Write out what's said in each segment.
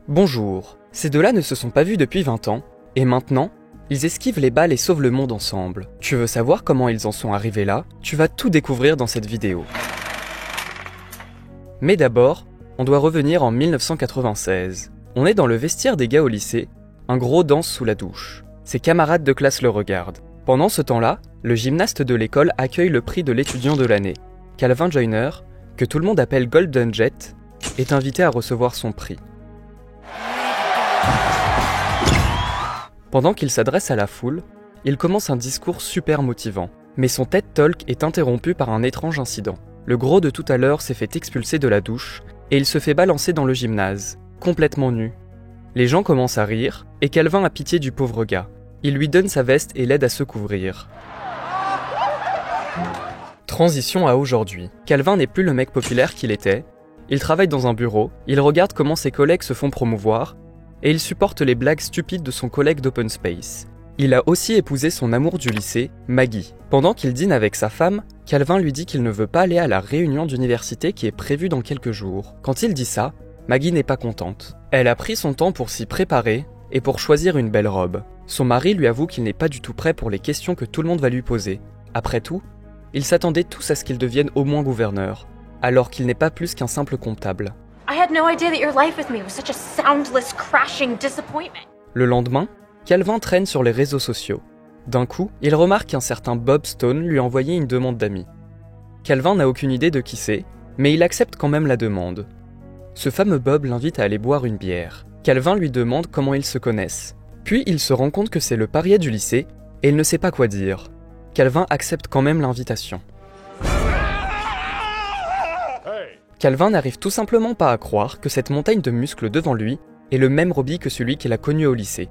Bonjour, ces deux-là ne se sont pas vus depuis 20 ans, et maintenant, ils esquivent les balles et sauvent le monde ensemble. Tu veux savoir comment ils en sont arrivés là? Tu vas tout découvrir dans cette vidéo. Mais d'abord, on doit revenir en 1996. On est dans le vestiaire des gars au lycée, un gros danse sous la douche. Ses camarades de classe le regardent. Pendant ce temps-là, le gymnaste de l'école accueille le prix de l'étudiant de l'année. Calvin Joyner, que tout le monde appelle Golden Jet, est invité à recevoir son prix. Pendant qu'il s'adresse à la foule, il commence un discours super motivant. Mais son TED Talk est interrompu par un étrange incident. Le gros de tout à l'heure s'est fait expulser de la douche et il se fait balancer dans le gymnase, complètement nu. Les gens commencent à rire et Calvin a pitié du pauvre gars. Il lui donne sa veste et l'aide à se couvrir. Transition à aujourd'hui. Calvin n'est plus le mec populaire qu'il était. Il travaille dans un bureau, il regarde comment ses collègues se font promouvoir et il supporte les blagues stupides de son collègue d'Open Space. Il a aussi épousé son amour du lycée, Maggie. Pendant qu'il dîne avec sa femme, Calvin lui dit qu'il ne veut pas aller à la réunion d'université qui est prévue dans quelques jours. Quand il dit ça, Maggie n'est pas contente. Elle a pris son temps pour s'y préparer et pour choisir une belle robe. Son mari lui avoue qu'il n'est pas du tout prêt pour les questions que tout le monde va lui poser. Après tout, ils s'attendaient tous à ce qu'il devienne au moins gouverneur, alors qu'il n'est pas plus qu'un simple comptable. Le lendemain, Calvin traîne sur les réseaux sociaux. D'un coup, il remarque qu'un certain Bob Stone lui a envoyé une demande d'amis. Calvin n'a aucune idée de qui c'est, mais il accepte quand même la demande. Ce fameux Bob l'invite à aller boire une bière. Calvin lui demande comment ils se connaissent. Puis il se rend compte que c'est le paria du lycée, et il ne sait pas quoi dire. Calvin accepte quand même l'invitation. Calvin n'arrive tout simplement pas à croire que cette montagne de muscles devant lui est le même Robbie que celui qu'il a connu au lycée.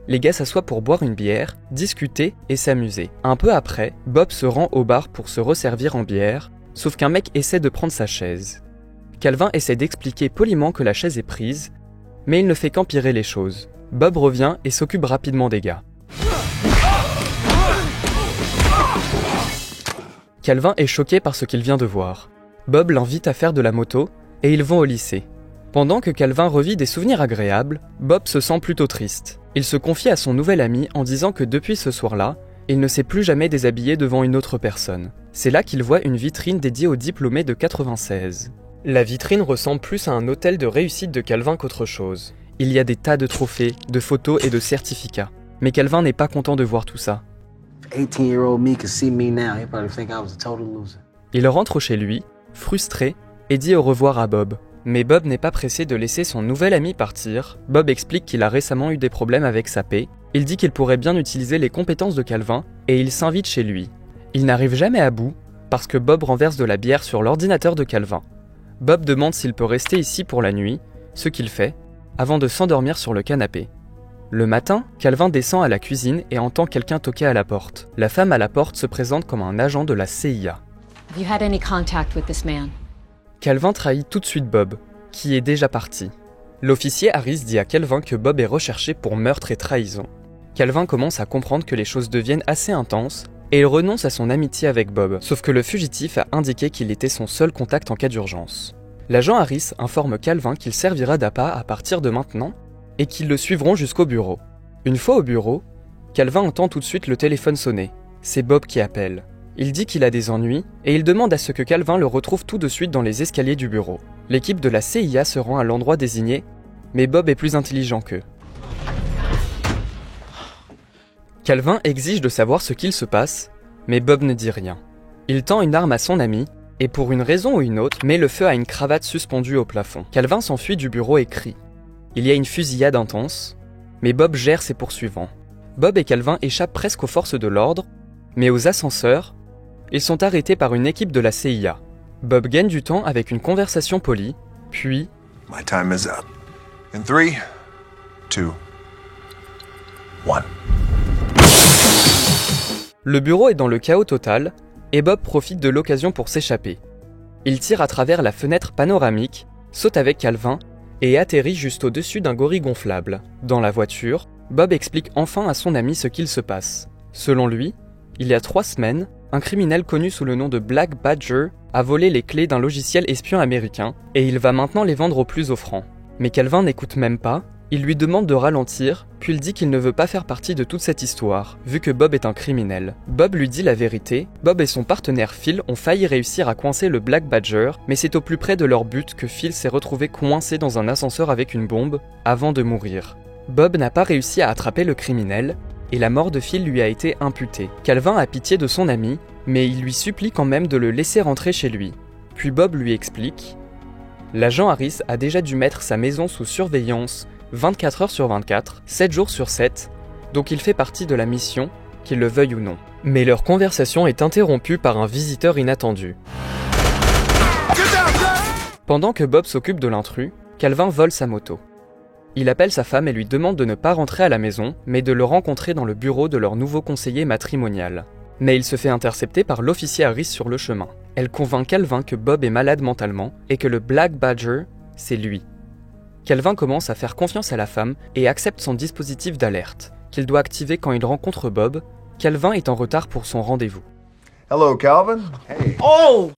Les gars s'assoient pour boire une bière, discuter et s'amuser. Un peu après, Bob se rend au bar pour se resservir en bière, sauf qu'un mec essaie de prendre sa chaise. Calvin essaie d'expliquer poliment que la chaise est prise, mais il ne fait qu'empirer les choses. Bob revient et s'occupe rapidement des gars. Calvin est choqué par ce qu'il vient de voir. Bob l'invite à faire de la moto et ils vont au lycée. Pendant que Calvin revit des souvenirs agréables, Bob se sent plutôt triste. Il se confie à son nouvel ami en disant que depuis ce soir-là, il ne s'est plus jamais déshabillé devant une autre personne. C'est là qu'il voit une vitrine dédiée aux diplômés de 96. La vitrine ressemble plus à un hôtel de réussite de Calvin qu'autre chose. Il y a des tas de trophées, de photos et de certificats. Mais Calvin n'est pas content de voir tout ça. Il rentre chez lui, frustré, et dit au revoir à Bob. Mais Bob n'est pas pressé de laisser son nouvel ami partir. Bob explique qu'il a récemment eu des problèmes avec sa paie. Il dit qu'il pourrait bien utiliser les compétences de Calvin, et il s'invite chez lui. Il n'arrive jamais à bout, parce que Bob renverse de la bière sur l'ordinateur de Calvin. Bob demande s'il peut rester ici pour la nuit, ce qu'il fait, avant de s'endormir sur le canapé. Le matin, Calvin descend à la cuisine et entend quelqu'un toquer à la porte. La femme à la porte se présente comme un agent de la CIA. Calvin trahit tout de suite Bob, qui est déjà parti. L'officier Harris dit à Calvin que Bob est recherché pour meurtre et trahison. Calvin commence à comprendre que les choses deviennent assez intenses et il renonce à son amitié avec Bob, sauf que le fugitif a indiqué qu'il était son seul contact en cas d'urgence. L'agent Harris informe Calvin qu'il servira d'appât à partir de maintenant et qu'ils le suivront jusqu'au bureau. Une fois au bureau, Calvin entend tout de suite le téléphone sonner. C'est Bob qui appelle. Il dit qu'il a des ennuis et il demande à ce que Calvin le retrouve tout de suite dans les escaliers du bureau. L'équipe de la CIA se rend à l'endroit désigné, mais Bob est plus intelligent qu'eux. Calvin exige de savoir ce qu'il se passe, mais Bob ne dit rien. Il tend une arme à son ami et pour une raison ou une autre, met le feu à une cravate suspendue au plafond. Calvin s'enfuit du bureau et crie. Il y a une fusillade intense, mais Bob gère ses poursuivants. Bob et Calvin échappent presque aux forces de l'ordre, mais aux ascenseurs, ils sont arrêtés par une équipe de la CIA. Bob gagne du temps avec une conversation polie, puis... My time is up. In 3, 2, 1. Le bureau est dans le chaos total, et Bob profite de l'occasion pour s'échapper. Il tire à travers la fenêtre panoramique, saute avec Calvin, et atterrit juste au-dessus d'un gorille gonflable. Dans la voiture, Bob explique enfin à son ami ce qu'il se passe. Selon lui, il y a 3 semaines, un criminel connu sous le nom de Black Badger a volé les clés d'un logiciel espion américain et il va maintenant les vendre au plus offrant. Mais Calvin n'écoute même pas, il lui demande de ralentir, puis il dit qu'il ne veut pas faire partie de toute cette histoire, vu que Bob est un criminel. Bob lui dit la vérité, Bob et son partenaire Phil ont failli réussir à coincer le Black Badger, mais c'est au plus près de leur but que Phil s'est retrouvé coincé dans un ascenseur avec une bombe, avant de mourir. Bob n'a pas réussi à attraper le criminel, et la mort de Phil lui a été imputée. Calvin a pitié de son ami, mais il lui supplie quand même de le laisser rentrer chez lui. Puis Bob lui explique « L'agent Harris a déjà dû mettre sa maison sous surveillance 24 heures sur 24, 7 jours sur 7, donc il fait partie de la mission, qu'il le veuille ou non. » Mais leur conversation est interrompue par un visiteur inattendu. Pendant que Bob s'occupe de l'intrus, Calvin vole sa moto. Il appelle sa femme et lui demande de ne pas rentrer à la maison, mais de le rencontrer dans le bureau de leur nouveau conseiller matrimonial. Mais il se fait intercepter par l'officier Harris sur le chemin. Elle convainc Calvin que Bob est malade mentalement et que le Black Badger, c'est lui. Calvin commence à faire confiance à la femme et accepte son dispositif d'alerte, qu'il doit activer quand il rencontre Bob. Calvin est en retard pour son rendez-vous. Hello, Calvin. Hey. Oh!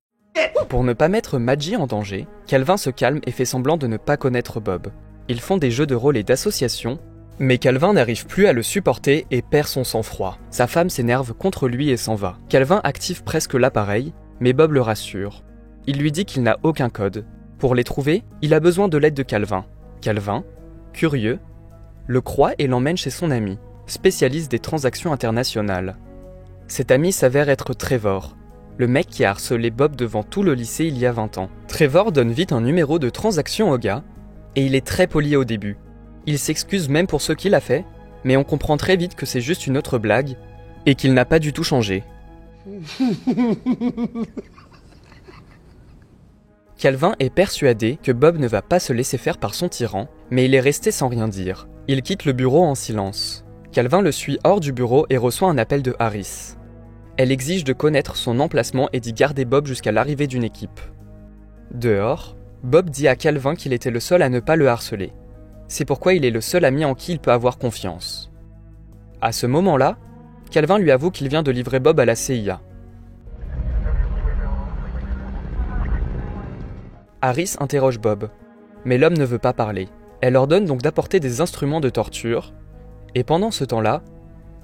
Pour ne pas mettre Maggie en danger, Calvin se calme et fait semblant de ne pas connaître Bob. Ils font des jeux de rôle et d'association, mais Calvin n'arrive plus à le supporter et perd son sang-froid. Sa femme s'énerve contre lui et s'en va. Calvin active presque l'appareil, mais Bob le rassure. Il lui dit qu'il n'a aucun code. Pour les trouver, il a besoin de l'aide de Calvin. Calvin, curieux, le croit et l'emmène chez son ami, spécialiste des transactions internationales. Cet ami s'avère être Trevor, le mec qui a harcelé Bob devant tout le lycée il y a 20 ans. Trevor donne vite un numéro de transaction au gars, et il est très poli au début. Il s'excuse même pour ce qu'il a fait, mais on comprend très vite que c'est juste une autre blague, et qu'il n'a pas du tout changé. Calvin est persuadé que Bob ne va pas se laisser faire par son tyran, mais il est resté sans rien dire. Il quitte le bureau en silence. Calvin le suit hors du bureau et reçoit un appel de Harris. Elle exige de connaître son emplacement et d'y garder Bob jusqu'à l'arrivée d'une équipe. Dehors, Bob dit à Calvin qu'il était le seul à ne pas le harceler. C'est pourquoi il est le seul ami en qui il peut avoir confiance. À ce moment-là, Calvin lui avoue qu'il vient de livrer Bob à la CIA. Harris interroge Bob, mais l'homme ne veut pas parler. Elle ordonne donc d'apporter des instruments de torture, et pendant ce temps-là,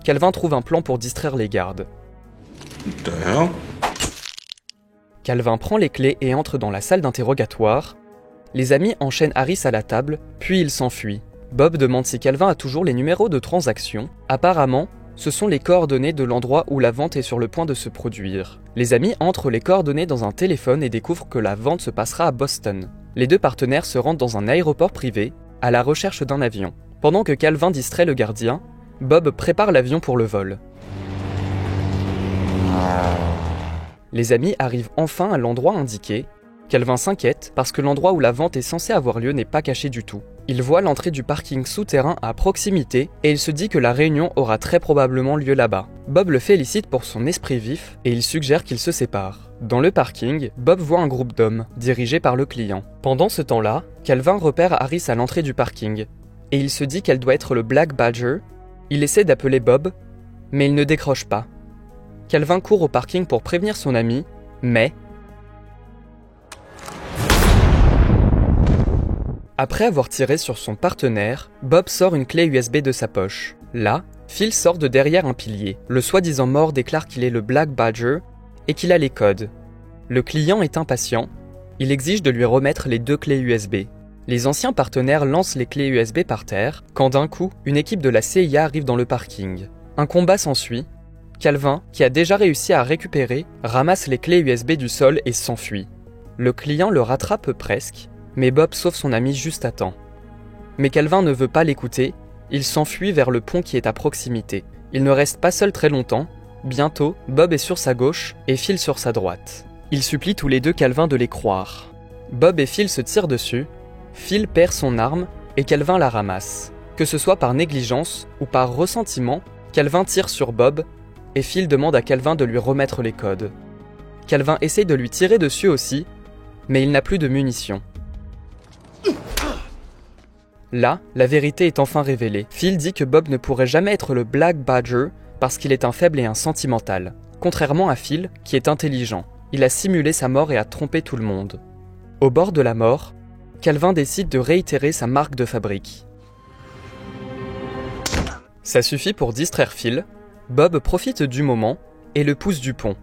Calvin trouve un plan pour distraire les gardes. Calvin prend les clés et entre dans la salle d'interrogatoire. Les amis enchaînent Harris à la table, puis ils s'enfuient. Bob demande si Calvin a toujours les numéros de transaction. Apparemment, ce sont les coordonnées de l'endroit où la vente est sur le point de se produire. Les amis entrent les coordonnées dans un téléphone et découvrent que la vente se passera à Boston. Les deux partenaires se rendent dans un aéroport privé, à la recherche d'un avion. Pendant que Calvin distrait le gardien, Bob prépare l'avion pour le vol. Les amis arrivent enfin à l'endroit indiqué. Calvin s'inquiète parce que l'endroit où la vente est censée avoir lieu n'est pas caché du tout. Il voit l'entrée du parking souterrain à proximité et il se dit que la réunion aura très probablement lieu là-bas. Bob le félicite pour son esprit vif et il suggère qu'ils se séparent. Dans le parking, Bob voit un groupe d'hommes, dirigé par le client. Pendant ce temps-là, Calvin repère Harris à l'entrée du parking et il se dit qu'elle doit être le Black Badger. Il essaie d'appeler Bob, mais il ne décroche pas. Calvin court au parking pour prévenir son ami, mais... Après avoir tiré sur son partenaire, Bob sort une clé USB de sa poche. Là, Phil sort de derrière un pilier. Le soi-disant mort déclare qu'il est le Black Badger et qu'il a les codes. Le client est impatient. Il exige de lui remettre les 2 clés USB. Les anciens partenaires lancent les clés USB par terre, quand d'un coup, une équipe de la CIA arrive dans le parking. Un combat s'ensuit. Calvin, qui a déjà réussi à récupérer, ramasse les clés USB du sol et s'enfuit. Le client le rattrape presque, mais Bob sauve son ami juste à temps. Mais Calvin ne veut pas l'écouter, il s'enfuit vers le pont qui est à proximité. Il ne reste pas seul très longtemps, bientôt, Bob est sur sa gauche et Phil sur sa droite. Ils supplient tous les deux Calvin de les croire. Bob et Phil se tirent dessus, Phil perd son arme et Calvin la ramasse. Que ce soit par négligence ou par ressentiment, Calvin tire sur Bob et Phil demande à Calvin de lui remettre les codes. Calvin essaye de lui tirer dessus aussi, mais il n'a plus de munitions. Là, la vérité est enfin révélée. Phil dit que Bob ne pourrait jamais être le Black Badger parce qu'il est un faible et un sentimental. Contrairement à Phil, qui est intelligent. Il a simulé sa mort et a trompé tout le monde. Au bord de la mort, Calvin décide de réitérer sa marque de fabrique. Ça suffit pour distraire Phil. Bob profite du moment et le pousse du pont.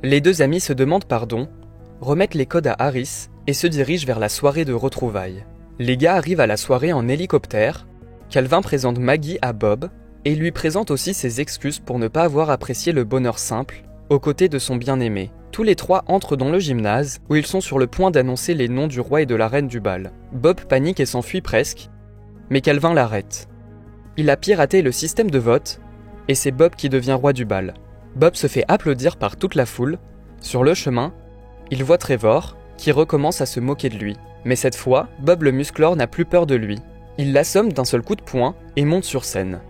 Les deux amis se demandent pardon, remettent les codes à Harris et se dirigent vers la soirée de retrouvailles. Les gars arrivent à la soirée en hélicoptère. Calvin présente Maggie à Bob et lui présente aussi ses excuses pour ne pas avoir apprécié le bonheur simple aux côtés de son bien-aimé. Tous les trois entrent dans le gymnase où ils sont sur le point d'annoncer les noms du roi et de la reine du bal. Bob panique et s'enfuit presque, mais Calvin l'arrête. Il a piraté le système de vote et c'est Bob qui devient roi du bal. Bob se fait applaudir par toute la foule. Sur le chemin, il voit Trevor qui recommence à se moquer de lui. Mais cette fois, Bob le musclor n'a plus peur de lui. Il l'assomme d'un seul coup de poing et monte sur scène.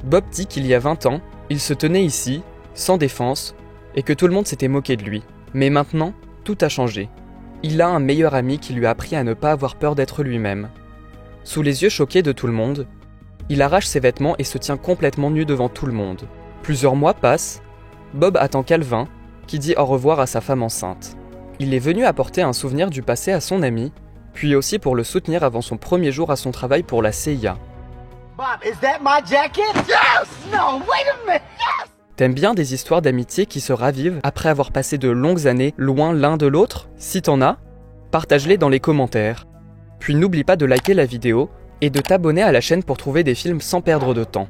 Bob dit qu'il y a 20 ans, il se tenait ici, sans défense, et que tout le monde s'était moqué de lui. Mais maintenant, tout a changé. Il a un meilleur ami qui lui a appris à ne pas avoir peur d'être lui-même. Sous les yeux choqués de tout le monde, il arrache ses vêtements et se tient complètement nu devant tout le monde. Plusieurs mois passent, Bob attend Calvin, qui dit au revoir à sa femme enceinte. Il est venu apporter un souvenir du passé à son ami, puis aussi pour le soutenir avant son premier jour à son travail pour la CIA. Bob, is that my jacket? Yes! No, wait a minute! Yes! T'aimes bien des histoires d'amitié qui se ravivent après avoir passé de longues années loin l'un de l'autre? Si t'en as, partage-les dans les commentaires. Puis n'oublie pas de liker la vidéo et de t'abonner à la chaîne pour trouver des films sans perdre de temps.